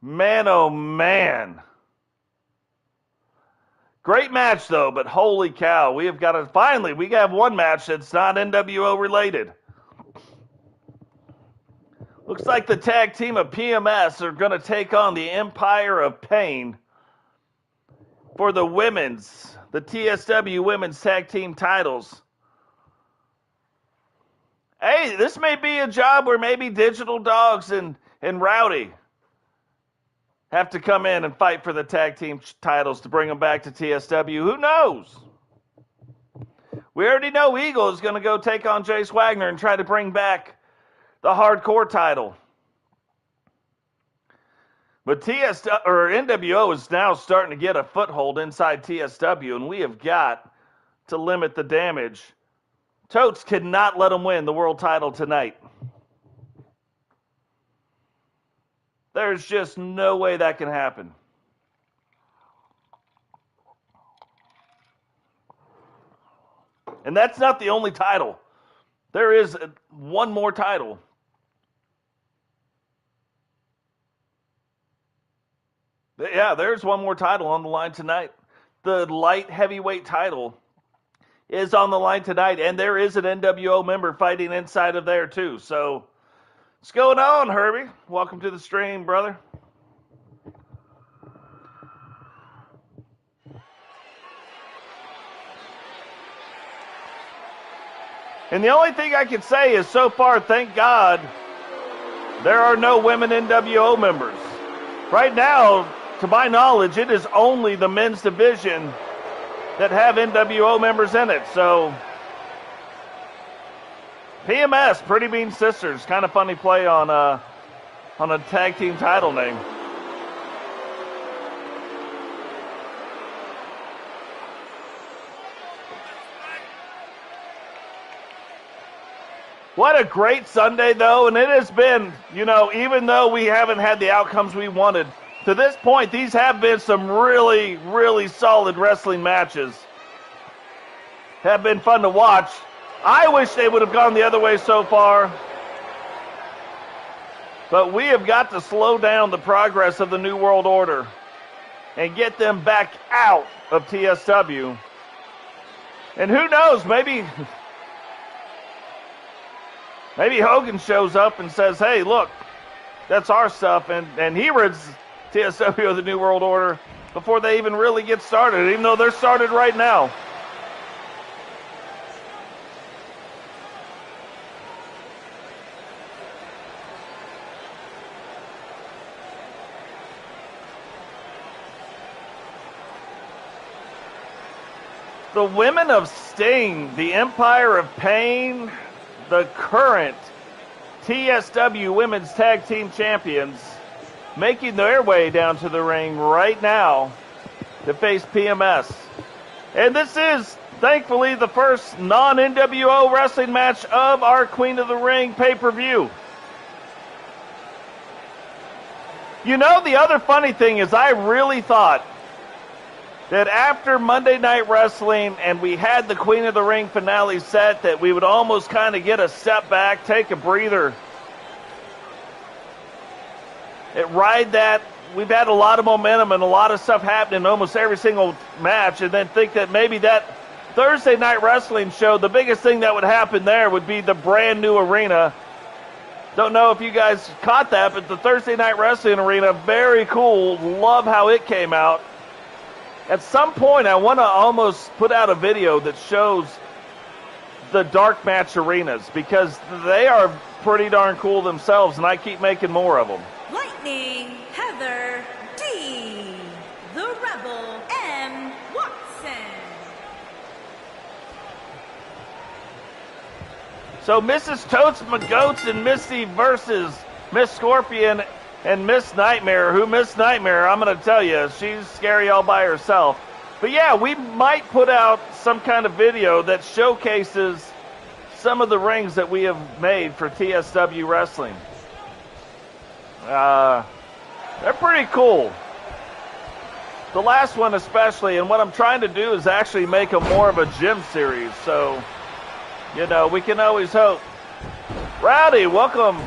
Man, oh man. Great match though, but holy cow, we have one match that's not NWO related. Looks like the tag team of PMS are going to take on the Empire of Pain for the TSW women's tag team titles. Hey, this may be a job where maybe Digital Dogs and Rowdy have to come in and fight for the tag team titles to bring them back to TSW. Who knows? We already know Eagle is going to go take on Jace Wagner and try to bring back the hardcore title. But NWO is now starting to get a foothold inside TSW, and we have got to limit the damage. Totes cannot let them win the world title tonight. There's just no way that can happen. And that's not the only title. There is one more title. Yeah, there's one more title on the line tonight. The light heavyweight title is on the line tonight, and there is an NWO member fighting inside of there too. So, what's going on, Herbie? Welcome to the stream, brother. And the only thing I can say is so far, thank God, there are no women NWO members. Right now, to my knowledge, it is only the men's division that have NWO members in it. So, PMS, Pretty Mean Sisters, kind of funny play on a tag team title name. What a great Sunday, though, and it has been, even though we haven't had the outcomes we wanted, to this point, these have been some really, really solid wrestling matches. Have been fun to watch. I wish they would have gone the other way so far. But we have got to slow down the progress of the New World Order and get them back out of TSW. And who knows, maybe Hogan shows up and says, hey, look, that's our stuff, and he rids TSW of the New World Order before they even really get started, even though they're started right now. The women of Sting, the Empire of Pain, the current TSW Women's Tag Team Champions, making their way down to the ring right now to face PMS. And this is, thankfully, the first non-NWO wrestling match of our Queen of the Ring pay-per-view. The other funny thing is I really thought that after Monday Night Wrestling and we had the Queen of the Ring finale set, that we would almost kind of get a step back, take a breather, ride that. We've had a lot of momentum and a lot of stuff happening in almost every single match, and then think that maybe that Thursday Night Wrestling show, the biggest thing that would happen there would be the brand new arena. Don't know if you guys caught that, but the Thursday Night Wrestling arena, very cool. Love how it came out. At some point, I want to almost put out a video that shows the dark match arenas, because they are pretty darn cool themselves, and I keep making more of them. Lightning, Heather, D, the Rebel, M, Watson. So Mrs. Totes McGoats and Misti versus Miss Scorpion and Miss Nightmare, Miss Nightmare, I'm going to tell you, she's scary all by herself. But yeah, we might put out some kind of video that showcases some of the rings that we have made for TSW Wrestling. They're pretty cool. The last one especially, and what I'm trying to do is actually make them more of a gym series. So, we can always hope. Rowdy, welcome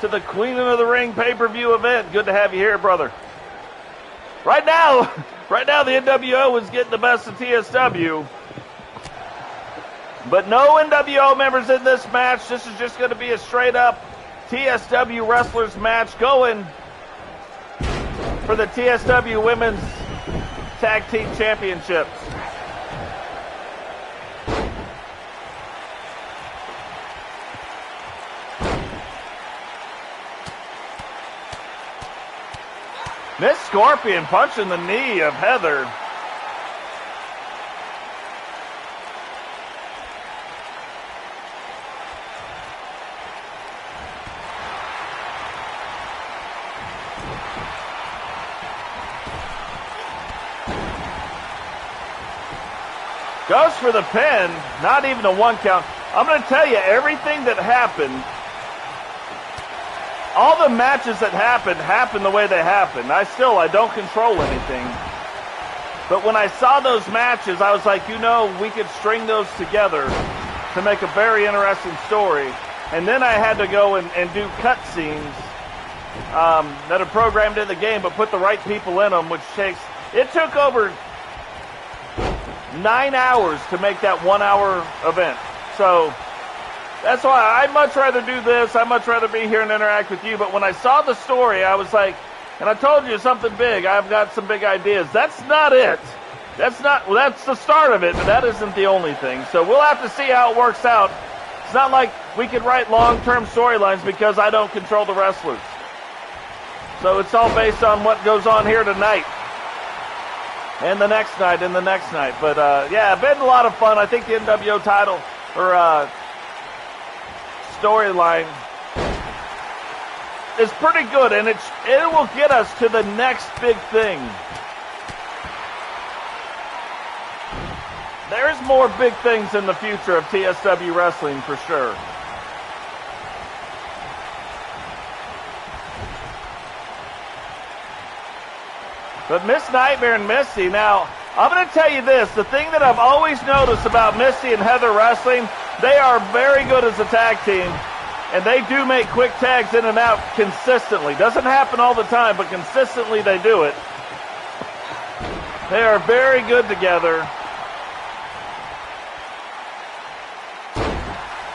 to the Queen of the Ring pay-per-view event. Good to have you here, brother. Right now, the NWO is getting the best of TSW. But no NWO members in this match. This is just going to be a straight-up TSW wrestlers match going for the TSW Women's Tag Team Championships. Miss Scorpion punching the knee of Heather. Goes for the pin, not even a 1 count. I'm going to tell you, everything that happened, all the matches that happened the way they happened. I don't control anything. But when I saw those matches, I was like, we could string those together to make a very interesting story. And then I had to go and do cutscenes that are programmed in the game, but put the right people in them, it took over 9 hours to make that 1 hour event. So that's why I'd much rather do this. I'd much rather be here and interact with you. But when I saw the story, I was like, and I told you something big. I've got some big ideas. That's not it. That's the start of it, but that isn't the only thing. So we'll have to see how it works out. It's not like we can write long-term storylines because I don't control the wrestlers. So it's all based on what goes on here tonight. And the next night, But, been a lot of fun. I think the NWO title, or storyline, is pretty good, and it will get us to the next big thing. There's more big things in the future of TSW Wrestling for sure. But Miss Nightmare and Misti, now, I'm going to tell you this. The thing that I've always noticed about Misti and Heather Wrestling, they are very good as a tag team, and they do make quick tags in and out consistently. Doesn't happen all the time, but consistently they do it. They are very good together.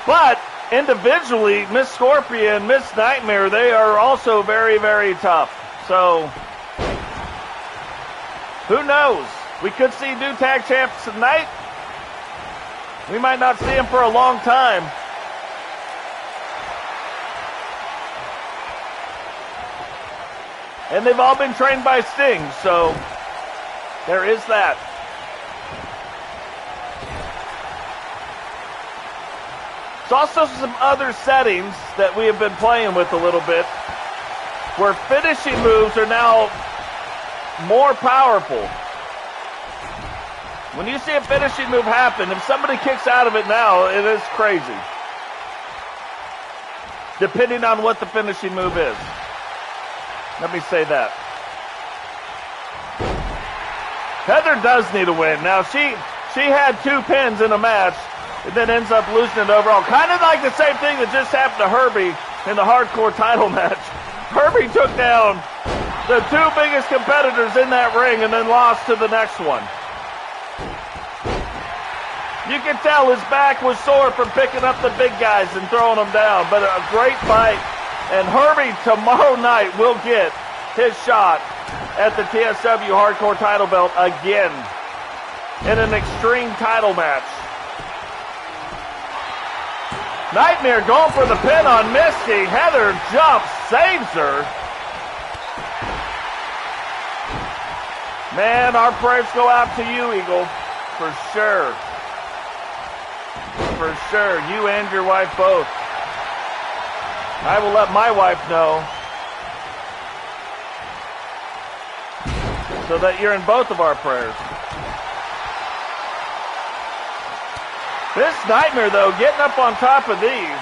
But individually, Miss Scorpion, Miss Nightmare, they are also very, very tough. So who knows? We could see new tag champs tonight. We might not see them for a long time. And they've all been trained by Sting, so there is that. There's also some other settings that we have been playing with a little bit, where finishing moves are now more powerful. When you see a finishing move happen, if somebody kicks out of it now, it is crazy. Depending on what the finishing move is. Let me say that. Heather does need a win. Now, she had 2 pins in a match and then ends up losing it overall. Kind of like the same thing that just happened to Herbie in the hardcore title match. Herbie took down the 2 biggest competitors in that ring and then lost to the next one. You can tell his back was sore from picking up the big guys and throwing them down, but a great fight. And Herbie tomorrow night will get his shot at the TSW Hardcore title belt again in an extreme title match. Nightmare going for the pin on Misti. Heather jumps, saves her. Man, our prayers go out to you, Eagle, for sure. For sure, you and your wife both. I will let my wife know so that you're in both of our prayers. This Nightmare, though, getting up on top of these.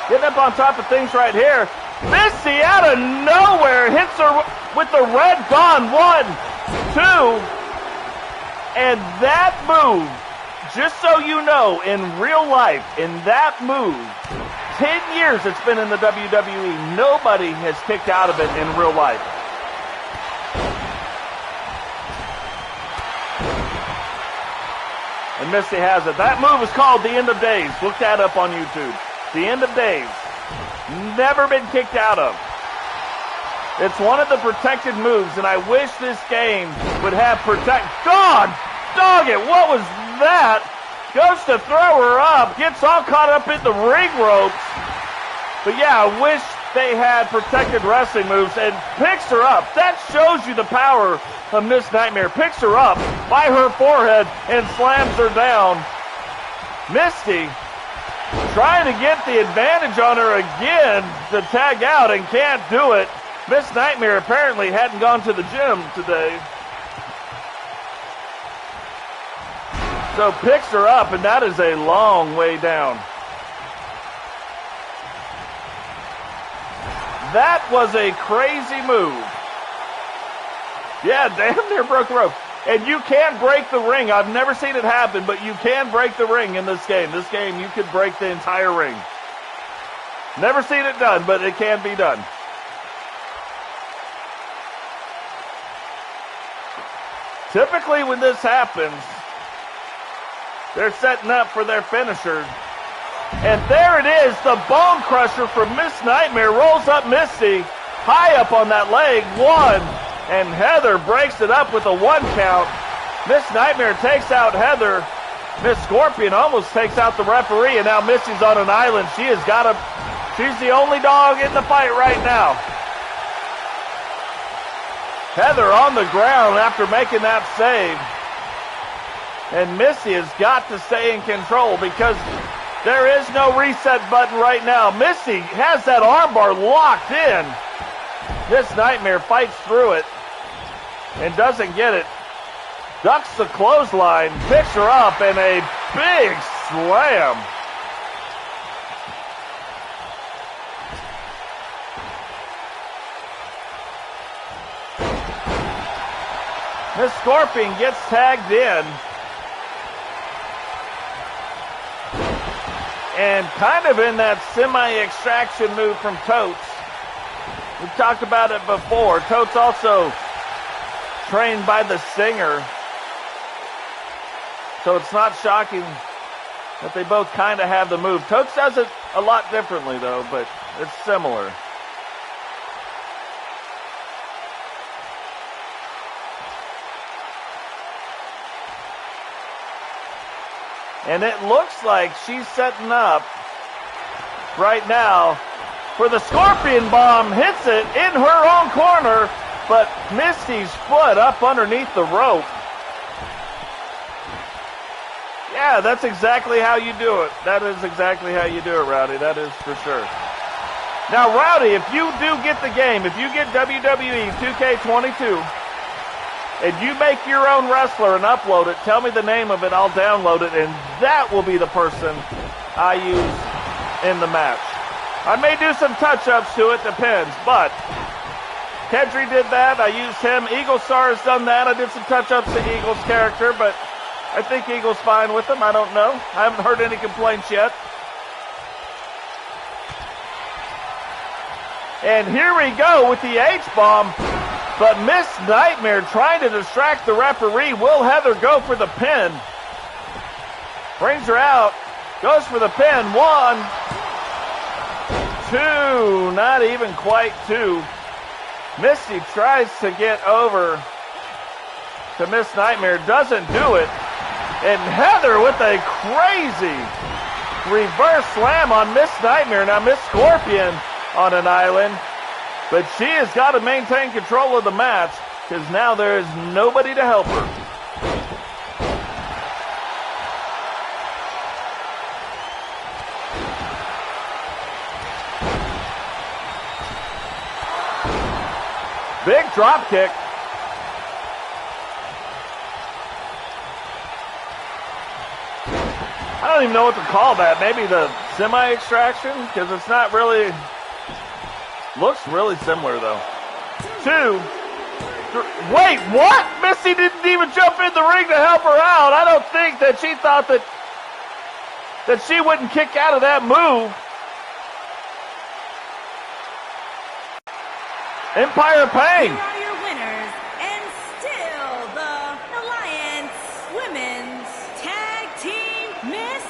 Getting up on top of things right here. Misti out of nowhere hits her with the red gun. 1, 2. And that move just so you know, in real life, in that move, 10 years it's been in the WWE, nobody has kicked out of it in real life. And Misti has it. That move is called the End of Days. Look that up on YouTube. The End of Days. Never been kicked out of. It's one of the protected moves, and I wish this game would have protect. God, dog it, what was that? Goes to throw her up, gets all caught up in the ring ropes. But yeah, I wish they had protected wrestling moves, and picks her up. That shows you the power of Miss Nightmare. Picks her up by her forehead and slams her down. Misti trying to get the advantage on her again to tag out and can't do it. Miss Nightmare apparently hadn't gone to the gym today. So picks her up, and that is a long way down. That was a crazy move. Yeah, damn near broke the rope. And you can break the ring. I've never seen it happen, but you can break the ring in this game. This game, you could break the entire ring. Never seen it done, but it can be done. Typically when this happens, they're setting up for their finisher. And there it is, the bone crusher from Miss Nightmare rolls up Misti, high up on that leg, one, and Heather breaks it up with a 1 count. Miss Nightmare takes out Heather. Miss Scorpion almost takes out the referee, and now Misti's on an island. She's the only dog in the fight right now. Heather on the ground after making that save. And Misti has got to stay in control because there is no reset button right now. Misti has that armbar locked in. Miss Nightmare fights through it and doesn't get it. Ducks the clothesline, picks her up, and a big slam. Miss Scorpion gets tagged in. And kind of in that semi-extraction move from Totes. We've talked about it before. Totes also trained by the Singer. So it's not shocking that they both kind of have the move. Totes does it a lot differently though, but it's similar. And it looks like she's setting up right now for the Scorpion Bomb. Hits it in her own corner, but Misti's foot up underneath the rope. Yeah, that's exactly how you do it. That is exactly how you do it, Rowdy. That is for sure. Now, Rowdy, if you do get the game, if you get WWE 2K22, and you make your own wrestler and upload it, tell me the name of it, I'll download it, and that will be the person I use in the match. I may do some touch-ups to it, depends, but Kedry did that, I used him. Eagle Star has done that. I did some touch-ups to Eagle's character, but I think Eagle's fine with him. I don't know. I haven't heard any complaints yet. And here we go with the H-bomb. But Miss Nightmare trying to distract the referee. Will Heather go for the pin? Brings her out. Goes for the pin. 1, 2. Not even quite 2. Misti tries to get over to Miss Nightmare. Doesn't do it. And Heather with a crazy reverse slam on Miss Nightmare. Now Miss Scorpion on an island. But she has got to maintain control of the match because now there is nobody to help her. Big drop kick. I don't even know what to call that. Maybe the semi-extraction because it's not really... Looks really similar, though. 2. Wait, what? Misti didn't even jump in the ring to help her out. I don't think that she thought that she wouldn't kick out of that move. Empire Pain. Here are your winners, and still the Alliance Women's Tag Team, Miss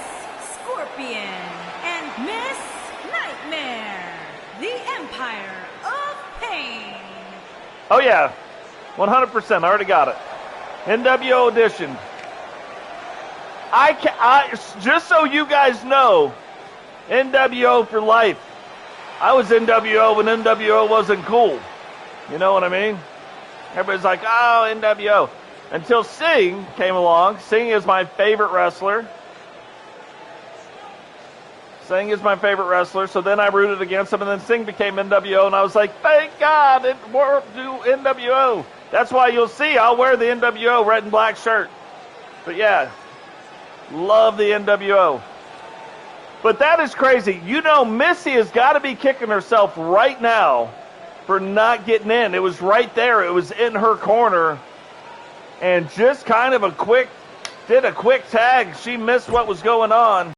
Scorpion and Miss Nightmare, the Empire of Pain. Oh yeah, 100%. I already got it. NWO edition. Just so you guys know, NWO for life. I was NWO when NWO wasn't cool. You know what I mean? Everybody's like, oh, NWO. Until Sting came along. Sting is my favorite wrestler. Sting is my favorite wrestler. So then I rooted against him, and then Sting became NWO, and I was like, thank God, do NWO. That's why you'll see I'll wear the NWO red and black shirt. But yeah, love the NWO. But that is crazy. You know, Misti has got to be kicking herself right now for not getting in. It was right there. It was in her corner. And just kind of did a quick tag. She missed what was going on.